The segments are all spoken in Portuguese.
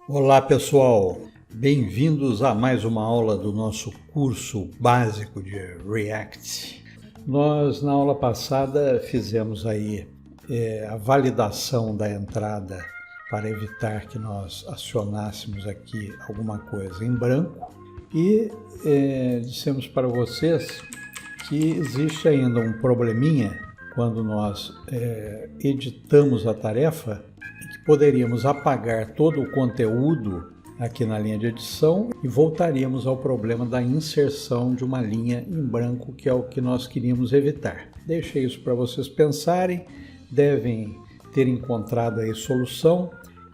Olá pessoal, bem-vindos a mais uma aula do nosso curso básico de React. Nós na aula passada fizemos aí a validação da entrada para evitar que nós acionássemos aqui alguma coisa em branco e dissemos para vocês que existe ainda um probleminha quando nós editamos a tarefa, que poderíamos apagar todo o conteúdo aqui na linha de edição e voltaríamos ao problema da inserção de uma linha em branco, que é o que nós queríamos evitar. Deixei isso para vocês pensarem, devem ter encontrado aí solução,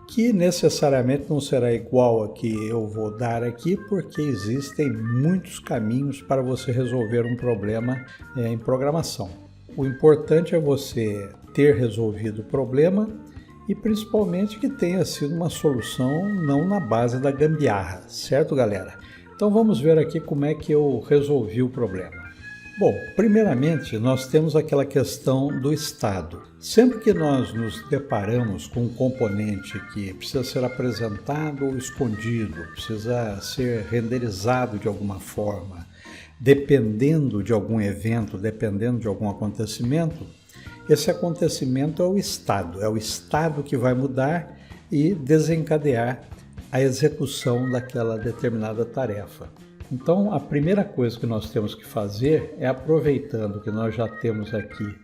que necessariamente não será igual a que eu vou dar aqui, porque existem muitos caminhos para você resolver um problema em programação. O importante é você ter resolvido o problema e principalmente que tenha sido uma solução não na base da gambiarra, certo, galera? Então vamos ver aqui como é que eu resolvi o problema. Bom, primeiramente nós temos aquela questão do estado. Sempre que nós nos deparamos com um componente que precisa ser apresentado ou escondido, precisa ser renderizado de alguma forma, dependendo de algum evento, dependendo de algum acontecimento, esse acontecimento é o estado que vai mudar e desencadear a execução daquela determinada tarefa. Então, a primeira coisa que nós temos que fazer é, aproveitando que nós já temos aqui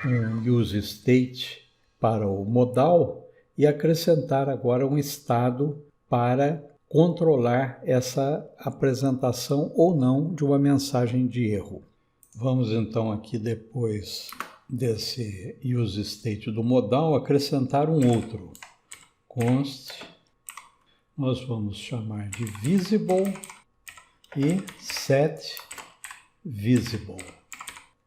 um useState para o modal, e acrescentar agora um estado para controlar essa apresentação ou não de uma mensagem de erro. Vamos então aqui, depois desse useState do modal, acrescentar um outro. Const, nós vamos chamar de visible e setVisible,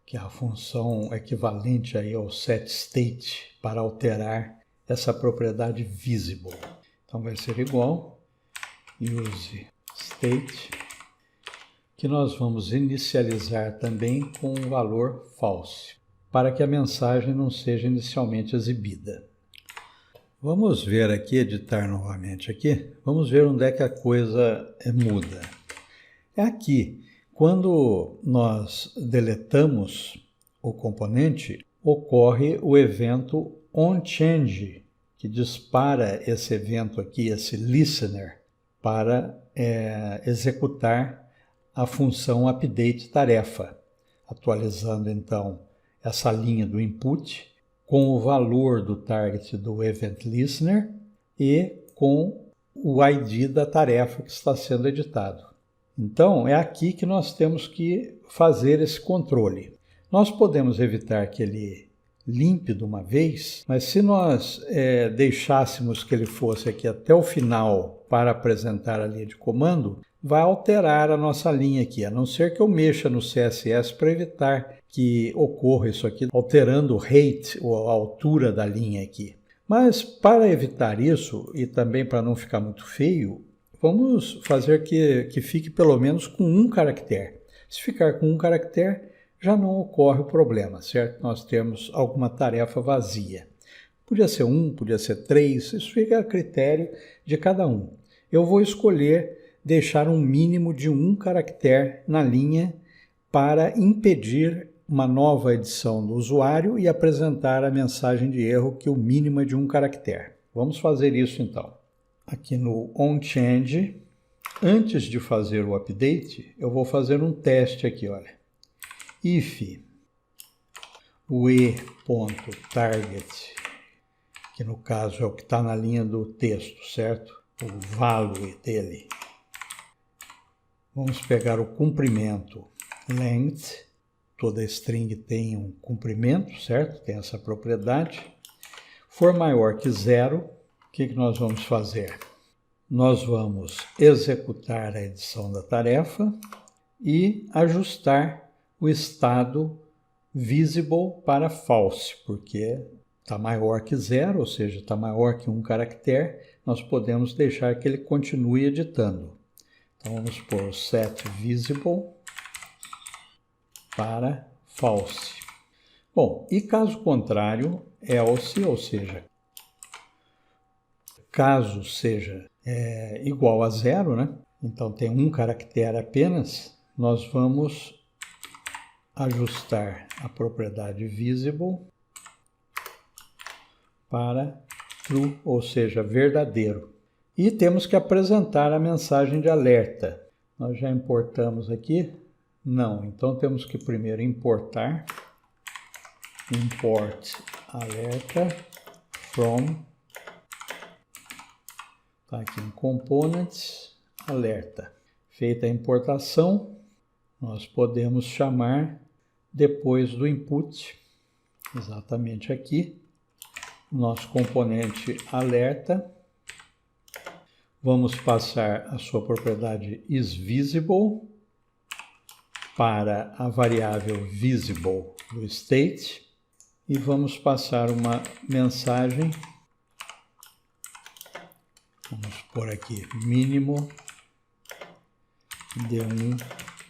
que é a função equivalente aí ao setState para alterar essa propriedade visible. Então vai ser igual useState, que nós vamos inicializar também com um valor false, para que a mensagem não seja inicialmente exibida. Vamos ver aqui, editar novamente aqui, vamos ver onde é que a coisa muda. É aqui, quando nós deletamos o componente, ocorre o evento onChange, que dispara esse evento aqui, esse listener, para executar a função update tarefa, atualizando então essa linha do input com o valor do target do event listener e com o ID da tarefa que está sendo editado. Então, é aqui que nós temos que fazer esse controle. Nós podemos evitar que ele limpe de uma vez, mas se nós deixássemos que ele fosse aqui até o final para apresentar a linha de comando, vai alterar a nossa linha aqui, a não ser que eu mexa no CSS para evitar que ocorra isso aqui, alterando o height, ou a altura da linha aqui. Mas para evitar isso, e também para não ficar muito feio, vamos fazer que fique pelo menos com um caractere. Se ficar com um caractere, já não ocorre o problema, certo? Nós temos alguma tarefa vazia. Podia ser 1, podia ser 3, isso fica a critério de cada um. Eu vou escolher deixar um mínimo de um caractere na linha para impedir uma nova edição do usuário e apresentar a mensagem de erro, que o mínimo é de um caractere. Vamos fazer isso então. Aqui no onChange, antes de fazer o update, eu vou fazer um teste aqui, olha. If o e.target, que no caso é o que está na linha do texto, certo? O value dele. Vamos pegar o comprimento length, toda string tem um comprimento, certo? Tem essa propriedade. For maior que 0, o que nós vamos fazer? Nós vamos executar a edição da tarefa e ajustar o estado visible para false, porque está maior que 0, ou seja, está maior que um caractere, nós podemos deixar que ele continue editando. Então vamos pôr setVisible para false. Bom, e caso contrário, else, ou seja, caso seja igual a 0, né? Então tem um caractere apenas. Nós vamos ajustar a propriedade visible para true, ou seja, verdadeiro. E temos que apresentar a mensagem de alerta. Nós já importamos aqui? Não, então temos que primeiro importar. Import alerta from, tá aqui em Components, alerta. Feita a importação, nós podemos chamar depois do input, exatamente aqui, nosso componente alerta. Vamos passar a sua propriedade isVisible para a variável visible do state e vamos passar uma mensagem. Vamos por aqui, mínimo de um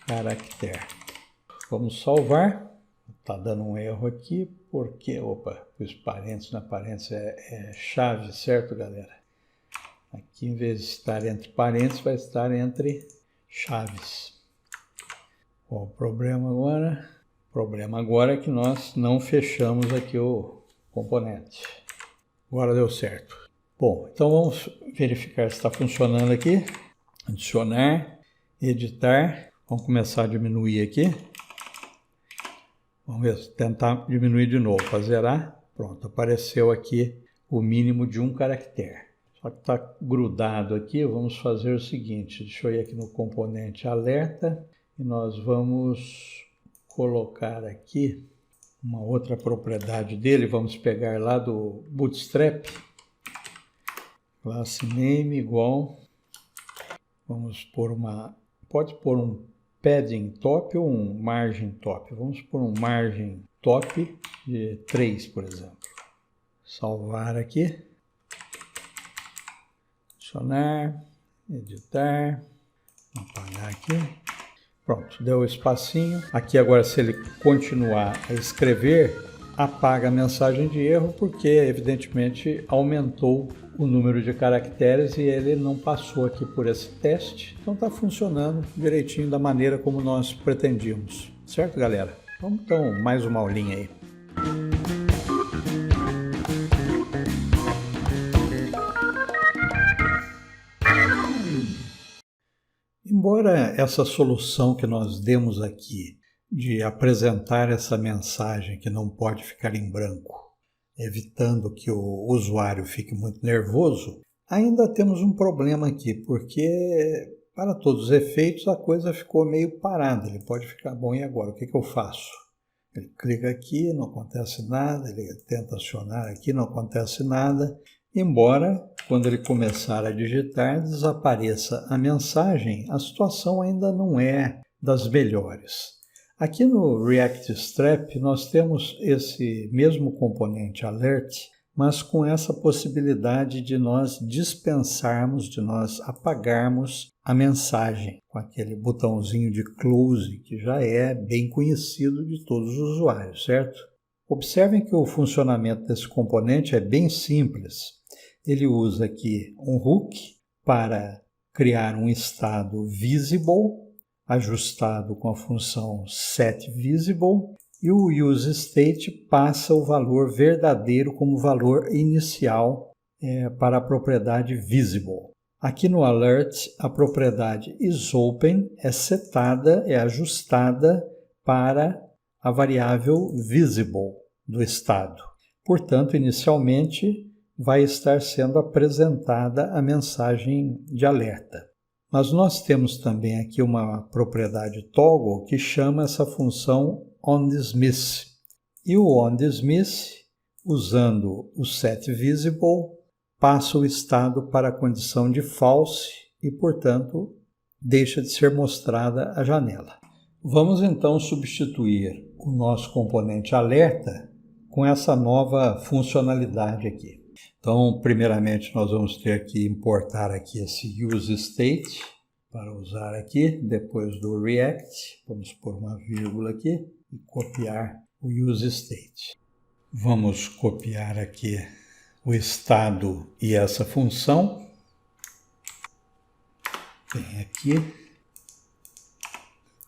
caractere. Vamos salvar. Está dando um erro aqui porque, os parênteses na parênteses é chave, certo, galera? Aqui, em vez de estar entre parênteses, vai estar entre chaves. Qual o problema agora? O problema agora é que nós não fechamos aqui o componente. Agora deu certo. Bom, então vamos verificar se está funcionando aqui. Adicionar, editar. Vamos começar a diminuir aqui. Vamos ver, tentar diminuir de novo para zerar. Pronto, apareceu aqui o mínimo de um caractere. Só que está grudado aqui, vamos fazer o seguinte, deixa eu ir aqui no componente alerta e nós vamos colocar aqui uma outra propriedade dele, vamos pegar lá do Bootstrap, classe name igual, vamos pôr pode pôr um padding top ou um margin top, vamos pôr um margin top de 3, por exemplo. Salvar aqui. Adicionar, editar, apagar aqui. Pronto, deu o espacinho. Aqui agora, se ele continuar a escrever, apaga a mensagem de erro, porque evidentemente aumentou o número de caracteres e ele não passou aqui por esse teste. Então está funcionando direitinho da maneira como nós pretendíamos. Certo, galera? Vamos então mais uma aulinha aí. Embora essa solução que nós demos aqui, de apresentar essa mensagem que não pode ficar em branco, evitando que o usuário fique muito nervoso, ainda temos um problema aqui, porque para todos os efeitos a coisa ficou meio parada. Ele pode ficar, bom, e agora? O que eu faço? Ele clica aqui, não acontece nada, ele tenta acionar aqui, não acontece nada. Embora, quando ele começar a digitar, desapareça a mensagem, a situação ainda não é das melhores. Aqui no React-Strap nós temos esse mesmo componente alert, mas com essa possibilidade de nós dispensarmos, de nós apagarmos a mensagem, com aquele botãozinho de close, que já é bem conhecido de todos os usuários, certo? Observem que o funcionamento desse componente é bem simples. Ele usa aqui um hook para criar um estado visible, ajustado com a função setVisible, e o useState passa o valor verdadeiro como valor inicial para a propriedade visible. Aqui no alert, a propriedade isOpen é setada, é ajustada para a variável visible do estado. Portanto, inicialmente, vai estar sendo apresentada a mensagem de alerta. Mas nós temos também aqui uma propriedade toggle que chama essa função onDismiss. E o onDismiss, usando o setVisible, passa o estado para a condição de false e, portanto, deixa de ser mostrada a janela. Vamos então substituir o nosso componente alerta com essa nova funcionalidade aqui. Então, primeiramente, nós vamos ter que importar aqui esse useState para usar aqui, depois do React, vamos pôr uma vírgula aqui e copiar o useState. Vamos copiar aqui o estado e essa função. Vem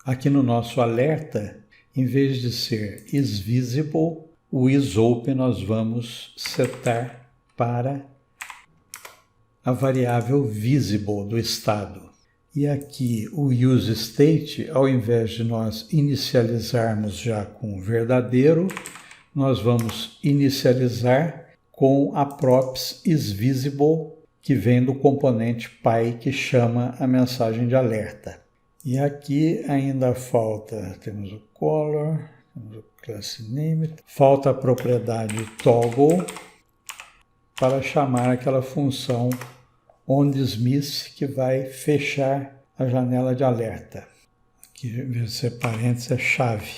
aqui no nosso alerta, em vez de ser isVisible, o isOpen nós vamos setar para a variável visible do estado. E aqui o useState, ao invés de nós inicializarmos já com verdadeiro, nós vamos inicializar com a props isVisible, que vem do componente Py que chama a mensagem de alerta. E aqui ainda falta, temos o color, temos o class name, falta a propriedade toggle para chamar aquela função onDismiss que vai fechar a janela de alerta. Aqui, em vez de ser parênteses, é chave.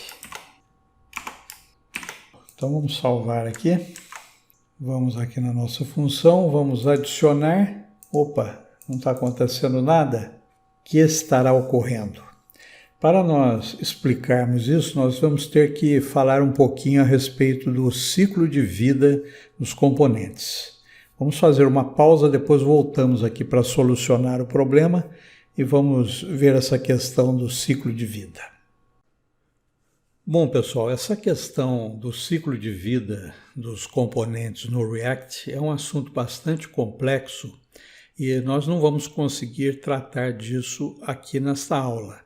Então vamos salvar aqui. Vamos aqui na nossa função, vamos adicionar. Opa, não está acontecendo nada? O que estará ocorrendo? Para nós explicarmos isso, nós vamos ter que falar um pouquinho a respeito do ciclo de vida dos componentes. Vamos fazer uma pausa, depois voltamos aqui para solucionar o problema e vamos ver essa questão do ciclo de vida. Bom, pessoal, essa questão do ciclo de vida dos componentes no React é um assunto bastante complexo e nós não vamos conseguir tratar disso aqui nesta aula.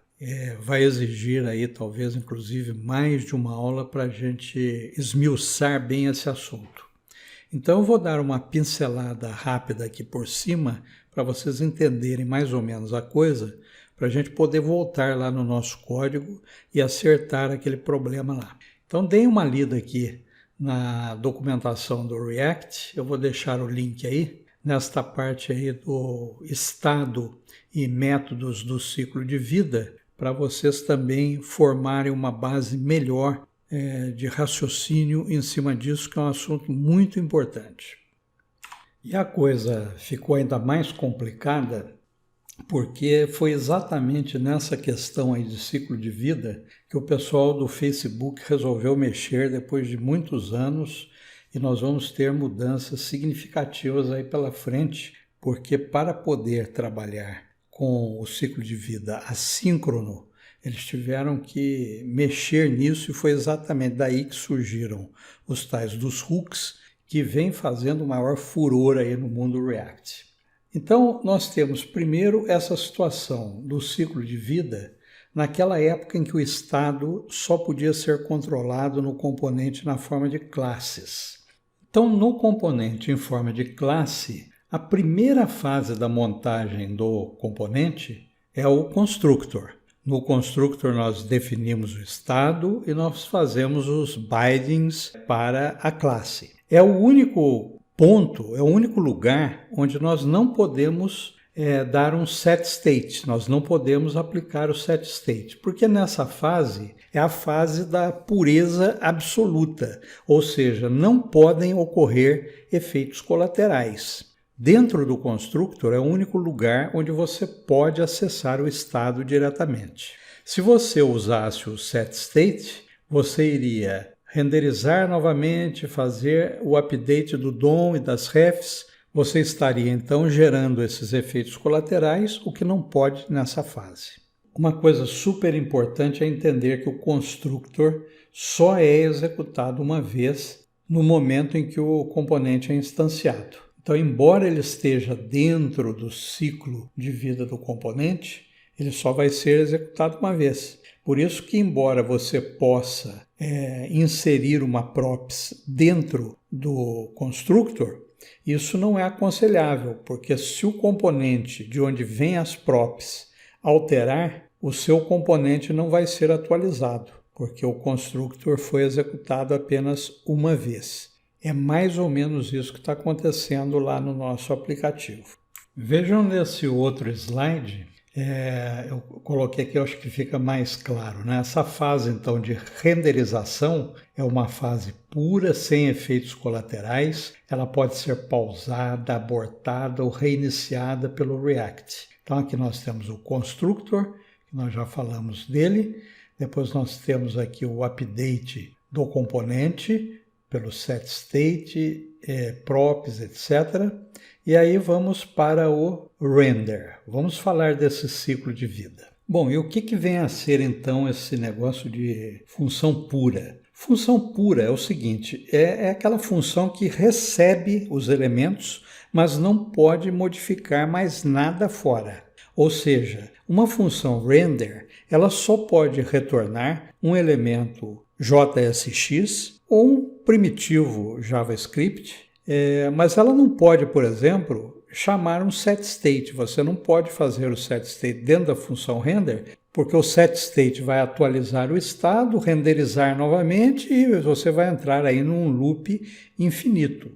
Vai exigir aí talvez inclusive mais de uma aula para a gente esmiuçar bem esse assunto. Então eu vou dar uma pincelada rápida aqui por cima para vocês entenderem mais ou menos a coisa, para a gente poder voltar lá no nosso código e acertar aquele problema lá. Então deem uma lida aqui na documentação do React, eu vou deixar o link aí, nesta parte aí do estado e métodos do ciclo de vida, para vocês também formarem uma base melhor de raciocínio em cima disso, que é um assunto muito importante. E a coisa ficou ainda mais complicada porque foi exatamente nessa questão aí de ciclo de vida que o pessoal do Facebook resolveu mexer depois de muitos anos e nós vamos ter mudanças significativas aí pela frente, porque para poder trabalhar com o ciclo de vida assíncrono, eles tiveram que mexer nisso e foi exatamente daí que surgiram os tais dos hooks, que vem fazendo o maior furor aí no mundo React. Então, nós temos primeiro essa situação do ciclo de vida naquela época em que o estado só podia ser controlado no componente na forma de classes. Então, no componente em forma de classe, a primeira fase da montagem do componente é o constructor. No constructor nós definimos o estado e nós fazemos os bindings para a classe. É o único ponto, é o único lugar onde nós não podemos dar um set state, nós não podemos aplicar o set state, porque nessa fase é a fase da pureza absoluta, ou seja, não podem ocorrer efeitos colaterais. Dentro do constructor é o único lugar onde você pode acessar o estado diretamente. Se você usasse o setState, você iria renderizar novamente, fazer o update do DOM e das refs, você estaria então gerando esses efeitos colaterais, o que não pode nessa fase. Uma coisa super importante é entender que o constructor só é executado uma vez no momento em que o componente é instanciado. Então, embora ele esteja dentro do ciclo de vida do componente, ele só vai ser executado uma vez. Por isso que, embora você possa inserir uma props dentro do constructor, isso não é aconselhável, porque se o componente de onde vem as props alterar, o seu componente não vai ser atualizado, porque o constructor foi executado apenas uma vez. É mais ou menos isso que está acontecendo lá no nosso aplicativo. Vejam nesse outro slide, eu coloquei aqui, eu acho que fica mais claro, né? Essa fase então de renderização é uma fase pura, sem efeitos colaterais. Ela pode ser pausada, abortada ou reiniciada pelo React. Então aqui nós temos o constructor, que nós já falamos dele. Depois nós temos aqui o update do componente, pelo setState, props, etc. E aí vamos para o render. Vamos falar desse ciclo de vida. Bom, e o que vem a ser então esse negócio de função pura? Função pura é o seguinte, é aquela função que recebe os elementos, mas não pode modificar mais nada fora. Ou seja, uma função render, ela só pode retornar um elemento JSX ou um primitivo JavaScript, mas ela não pode, por exemplo, chamar um setState. Você não pode fazer o setState dentro da função render, porque o setState vai atualizar o estado, renderizar novamente e você vai entrar aí num loop infinito.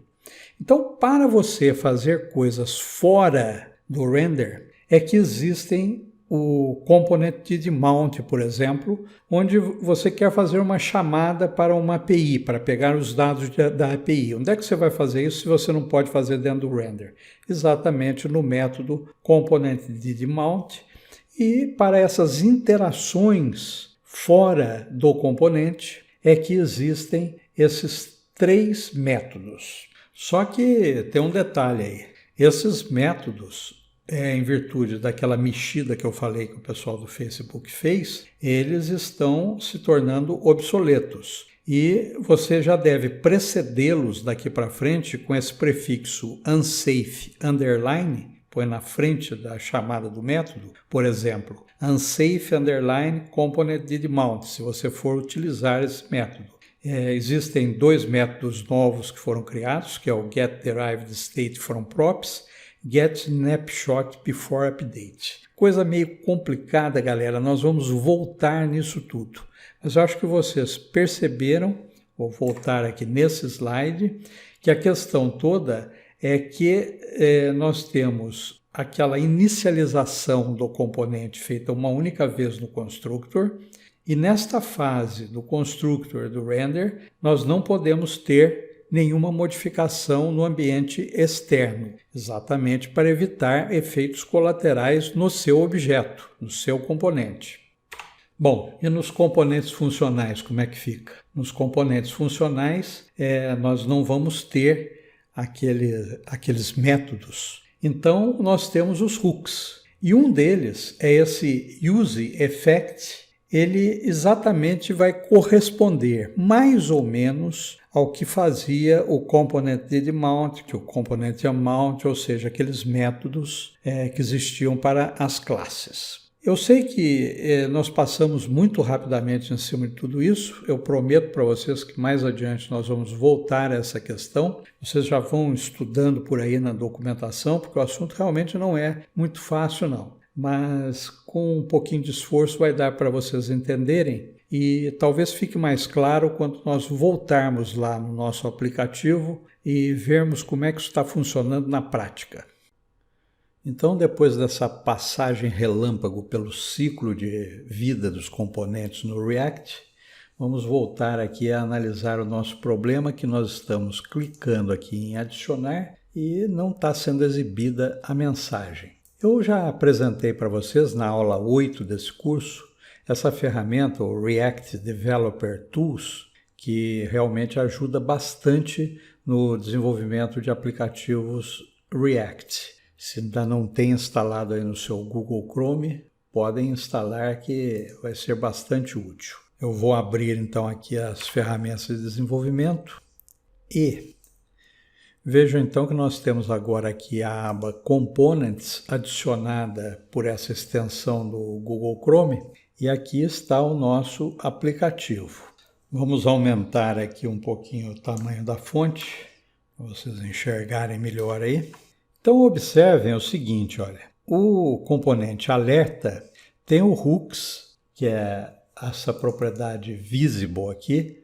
Então, para você fazer coisas fora do render, é que existem o component de mount, por exemplo, onde você quer fazer uma chamada para uma API, para pegar os dados da API. Onde é que você vai fazer isso se você não pode fazer dentro do render? Exatamente no método component de mount. E para essas interações fora do componente é que existem esses 3 métodos. Só que tem um detalhe aí. Esses métodos, em virtude daquela mexida que eu falei que o pessoal do Facebook fez, eles estão se tornando obsoletos. E você já deve precedê-los daqui para frente com esse prefixo unsafe underline, põe na frente da chamada do método, por exemplo, unsafe underline component did mount, se você for utilizar esse método. Existem 2 métodos novos que foram criados, que é o getDerivedState from props, getSnapshot before update. Coisa meio complicada, galera, nós vamos voltar nisso tudo. Mas eu acho que vocês perceberam, vou voltar aqui nesse slide, que a questão toda é que nós temos aquela inicialização do componente feita uma única vez no constructor, e nesta fase do constructor do render, nós não podemos ter nenhuma modificação no ambiente externo, exatamente para evitar efeitos colaterais no seu objeto, no seu componente. Bom, e nos componentes funcionais, como é que fica? Nos componentes funcionais, nós não vamos ter aqueles métodos. Então, nós temos os hooks. E um deles é esse useEffect. Ele exatamente vai corresponder mais ou menos ao que fazia o component didMount, que o component amount, ou seja, aqueles métodos que existiam para as classes. Eu sei que nós passamos muito rapidamente em cima de tudo isso. Eu prometo para vocês que mais adiante nós vamos voltar a essa questão. Vocês já vão estudando por aí na documentação, porque o assunto realmente não é muito fácil, não. Mas com um pouquinho de esforço vai dar para vocês entenderem e talvez fique mais claro quando nós voltarmos lá no nosso aplicativo e vermos como é que isso está funcionando na prática. Então, depois dessa passagem relâmpago pelo ciclo de vida dos componentes no React, vamos voltar aqui a analisar o nosso problema, que nós estamos clicando aqui em adicionar e não está sendo exibida a mensagem. Eu já apresentei para vocês na aula 8 desse curso essa ferramenta, o React Developer Tools, que realmente ajuda bastante no desenvolvimento de aplicativos React. Se ainda não tem instalado aí no seu Google Chrome, podem instalar que vai ser bastante útil. Eu vou abrir então aqui as ferramentas de desenvolvimento e vejam então que nós temos agora aqui a aba Components adicionada por essa extensão do Google Chrome e aqui está o nosso aplicativo. Vamos aumentar aqui um pouquinho o tamanho da fonte para vocês enxergarem melhor aí. Então observem o seguinte, olha, o componente alerta tem o hooks, que é essa propriedade visible aqui,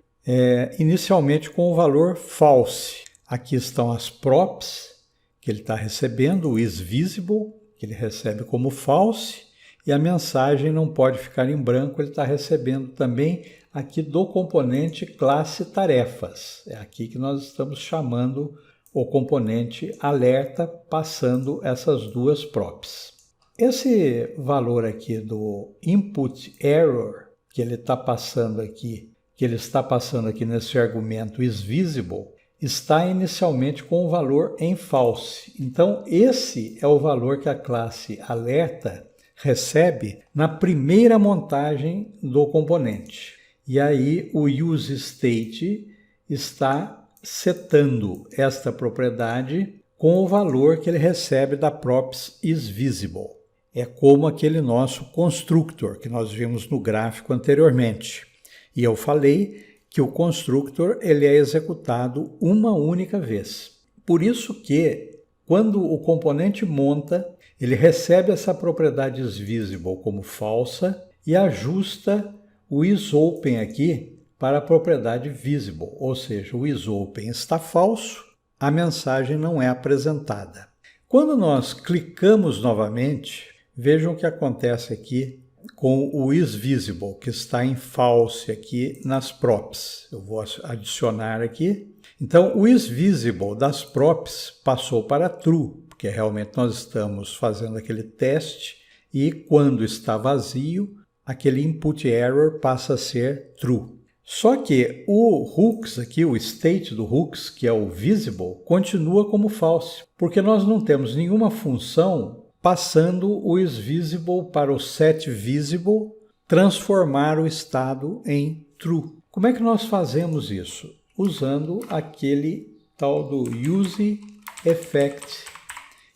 inicialmente com o valor false. Aqui estão as props que ele está recebendo, o isVisible, que ele recebe como false, e a mensagem não pode ficar em branco, ele está recebendo também aqui do componente classe tarefas. É aqui que nós estamos chamando o componente alerta, passando essas 2 props. Esse valor aqui do input error, que ele está passando aqui nesse argumento isVisible, está inicialmente com o valor em false. Então, esse é o valor que a classe alerta recebe na primeira montagem do componente. E aí o useState está setando esta propriedade com o valor que ele recebe da props isVisible. É como aquele nosso constructor que nós vimos no gráfico anteriormente. E eu falei que o constructor ele é executado uma única vez. Por isso que, quando o componente monta, ele recebe essa propriedade isVisible como falsa e ajusta o isOpen aqui para a propriedade visible, ou seja, o isOpen está falso, a mensagem não é apresentada. Quando nós clicamos novamente, vejam o que acontece aqui com o isVisible, que está em false aqui nas props. Eu vou adicionar aqui. Então, o isVisible das props passou para true, porque realmente nós estamos fazendo aquele teste e quando está vazio, aquele input error passa a ser true. Só que o hooks aqui, o state do hooks, que é o visible, continua como false, porque nós não temos nenhuma função passando o isVisible para o setVisible, transformar o estado em true. Como é que nós fazemos isso? Usando aquele tal do useEffect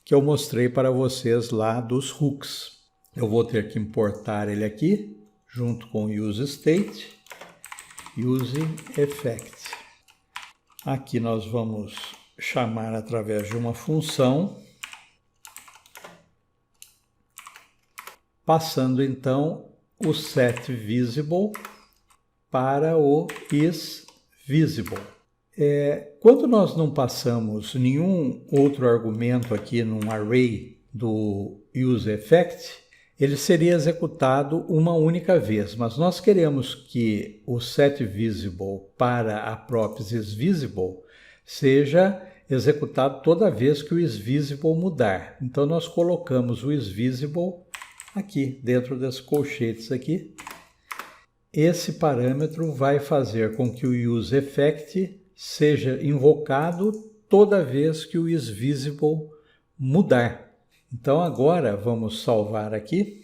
que eu mostrei para vocês lá dos hooks. Eu vou ter que importar ele aqui, junto com o useState, useEffect. Aqui nós vamos chamar através de uma função, passando então o setVisible para o isVisible. Quando nós não passamos nenhum outro argumento aqui num array do useEffect, ele seria executado uma única vez, mas nós queremos que o setVisible para a props isVisible seja executado toda vez que o isVisible mudar. Então nós colocamos o isVisible aqui, dentro das colchetes aqui. Esse parâmetro vai fazer com que o useEffect seja invocado toda vez que o isVisible mudar. Então agora vamos salvar aqui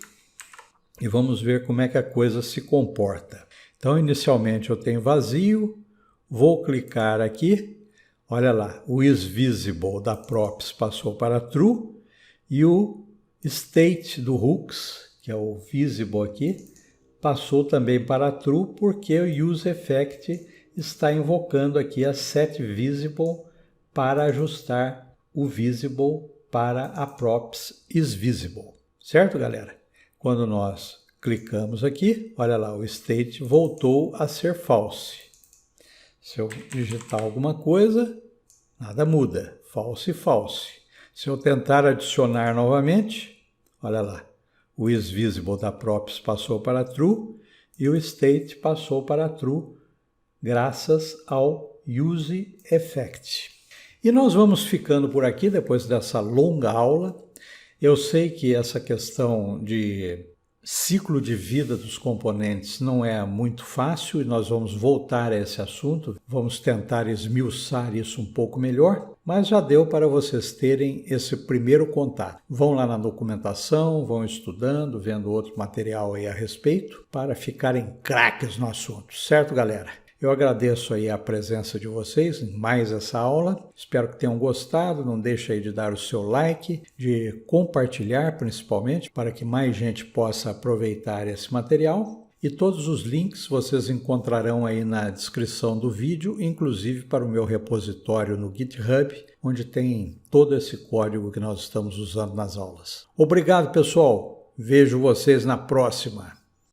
e vamos ver como é que a coisa se comporta. Então inicialmente eu tenho vazio, vou clicar aqui, olha lá, o isVisible da props passou para true e o state do hooks, que é o visible aqui, passou também para true porque o useEffect está invocando aqui a setVisible para ajustar o visible para a props isVisible. Certo, galera? Quando nós clicamos aqui, olha lá, o state voltou a ser false. Se eu digitar alguma coisa, nada muda, false, false. Se eu tentar adicionar novamente, olha lá, o isVisible da props passou para true e o state passou para true graças ao useEffect. E nós vamos ficando por aqui depois dessa longa aula. Eu sei que essa questão de ciclo de vida dos componentes não é muito fácil e nós vamos voltar a esse assunto, vamos tentar esmiuçar isso um pouco melhor, mas já deu para vocês terem esse primeiro contato. Vão lá na documentação, vão estudando, vendo outro material aí a respeito, para ficarem craques no assunto, certo, galera? Eu agradeço aí a presença de vocês em mais essa aula, espero que tenham gostado, não deixe aí de dar o seu like, de compartilhar principalmente, para que mais gente possa aproveitar esse material. E todos os links vocês encontrarão aí na descrição do vídeo, inclusive para o meu repositório no GitHub, onde tem todo esse código que nós estamos usando nas aulas. Obrigado, pessoal! Vejo vocês na próxima!